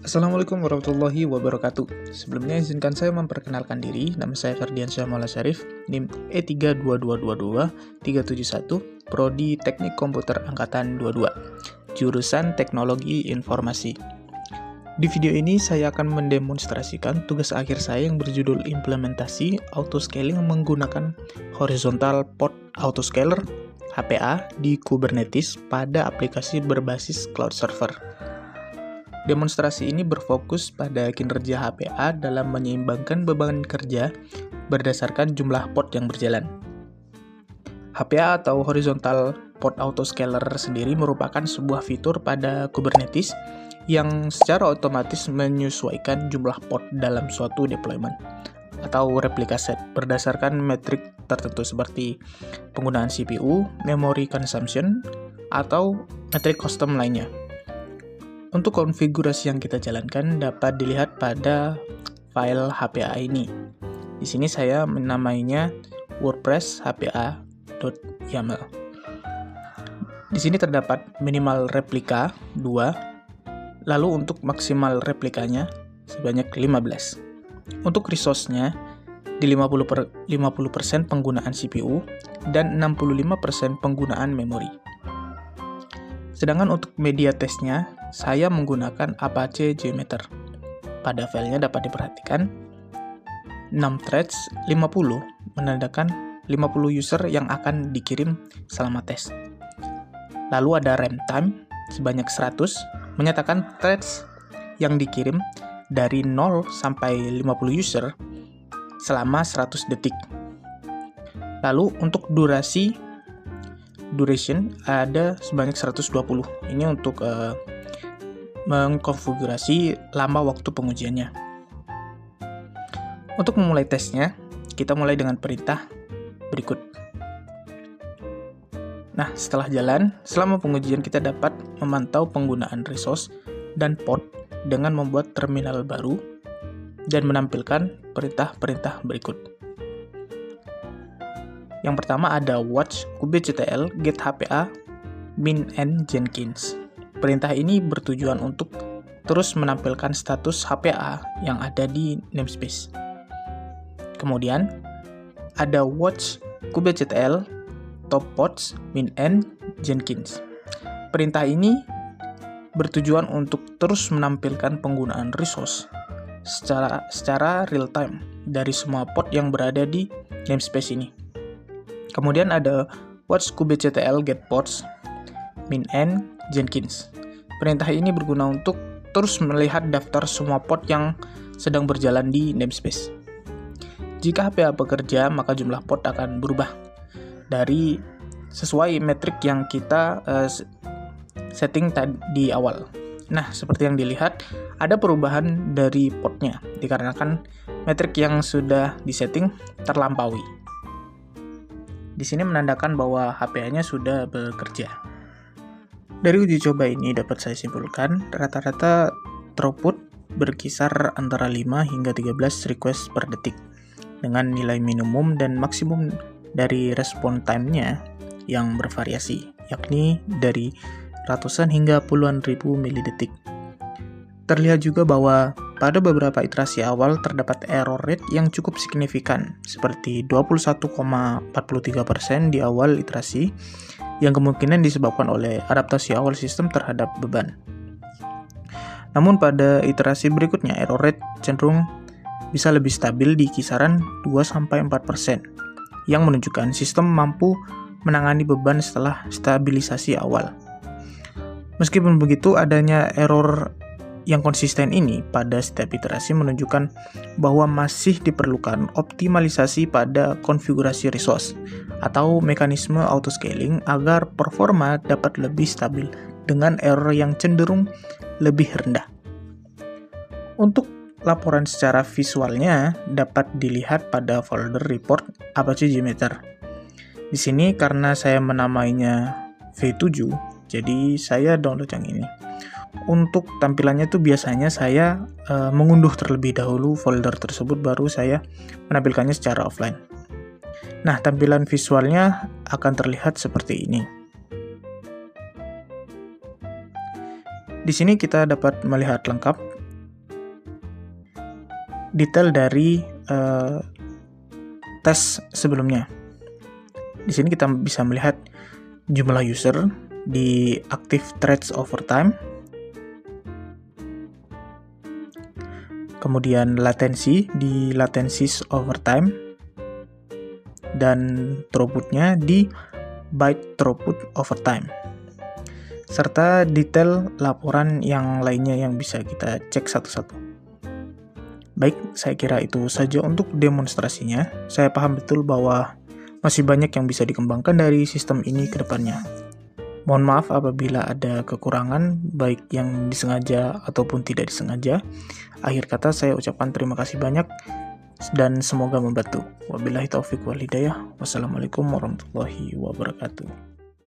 Assalamualaikum warahmatullahi wabarakatuh. Sebelumnya izinkan saya memperkenalkan diri. Nama saya Ferdiansyah Maula Syarif, NIM E32222371, Prodi Teknik Komputer Angkatan 22, jurusan Teknologi Informasi. Di video ini saya akan mendemonstrasikan tugas akhir saya yang berjudul implementasi autoscaling menggunakan horizontal port autoscaler HPA di Kubernetes pada aplikasi berbasis cloud server. Demonstrasi ini berfokus pada kinerja HPA dalam menyeimbangkan beban kerja berdasarkan jumlah port yang berjalan. HPA atau Horizontal Port Autoscaler sendiri merupakan sebuah fitur pada Kubernetes yang secara otomatis menyesuaikan jumlah port dalam suatu deployment atau replica set berdasarkan metrik tertentu seperti penggunaan CPU, memory consumption, atau metrik custom lainnya. Untuk konfigurasi yang kita jalankan dapat dilihat pada file HPA ini. Di sini saya menamainya WordPress HPA.yaml. Di sini terdapat minimal replika 2, lalu untuk maksimal replikanya sebanyak 15. Untuk resource-nya di 50% penggunaan CPU dan 65% penggunaan memori. Sedangkan untuk media testnya, saya menggunakan Apache JMeter. Pada filenya dapat diperhatikan, 6 threads 50 menandakan 50 user yang akan dikirim selama tes. Lalu ada runtime sebanyak 100, menyatakan threads yang dikirim dari 0 sampai 50 user selama 100 detik. Lalu untuk duration ada sebanyak 120. Ini untuk mengkonfigurasi lama waktu pengujiannya. Untuk memulai tesnya, kita mulai dengan perintah berikut. Nah, setelah jalan, selama pengujian kita dapat memantau penggunaan resource dan port dengan membuat terminal baru dan menampilkan perintah-perintah berikut. Yang pertama ada watch kubectl get HPA min n Jenkins. Perintah ini bertujuan untuk terus menampilkan status HPA yang ada di namespace. Kemudian ada watch kubectl top pods min n Jenkins. Perintah ini bertujuan untuk terus menampilkan penggunaan resource secara real time dari semua pod yang berada di namespace ini. Kemudian ada watch kubectl get pods min n Jenkins. Perintah ini berguna untuk terus melihat daftar semua pod yang sedang berjalan di namespace. Jika HPA bekerja, maka jumlah pod akan berubah dari sesuai metrik yang kita setting tadi di awal. Nah, seperti yang dilihat, ada perubahan dari podnya dikarenakan metrik yang sudah disetting terlampaui. Di sini menandakan bahwa HPA-nya sudah bekerja. Dari uji coba ini dapat saya simpulkan, rata-rata throughput berkisar antara 5 hingga 13 request per detik, dengan nilai minimum dan maksimum dari respon time-nya yang bervariasi, yakni dari ratusan hingga puluhan ribu milidetik. Terlihat juga bahwa pada beberapa iterasi awal terdapat error rate yang cukup signifikan, seperti 21,43% di awal iterasi, yang kemungkinan disebabkan oleh adaptasi awal sistem terhadap beban. Namun pada iterasi berikutnya, error rate cenderung bisa lebih stabil di kisaran 2-4%, yang menunjukkan sistem mampu menangani beban setelah stabilisasi awal. Meskipun begitu, adanya error yang konsisten ini pada setiap iterasi menunjukkan bahwa masih diperlukan optimalisasi pada konfigurasi resource atau mekanisme autoscaling agar performa dapat lebih stabil dengan error yang cenderung lebih rendah. Untuk laporan secara visualnya dapat dilihat pada folder report Apache JMeter. Di sini karena saya menamainya V7, jadi saya download yang ini. Untuk tampilannya tuh biasanya saya mengunduh terlebih dahulu folder tersebut, baru saya menampilkannya secara offline. Nah, tampilan visualnya akan terlihat seperti ini. Di sini kita dapat melihat lengkap detail dari tes sebelumnya. Di sini kita bisa melihat jumlah user di active threads over time, kemudian latency di latencies over time, dan throughputnya di byte throughput over time, serta detail laporan yang lainnya yang bisa kita cek satu-satu. Baik, saya kira itu saja untuk demonstrasinya. Saya paham betul bahwa masih banyak yang bisa dikembangkan dari sistem ini ke depannya. Mohon maaf apabila ada kekurangan, baik yang disengaja ataupun tidak disengaja. Akhir kata saya ucapkan terima kasih banyak dan semoga membantu. Wabillahi taufiq wal hidayah. Wassalamualaikum warahmatullahi wabarakatuh.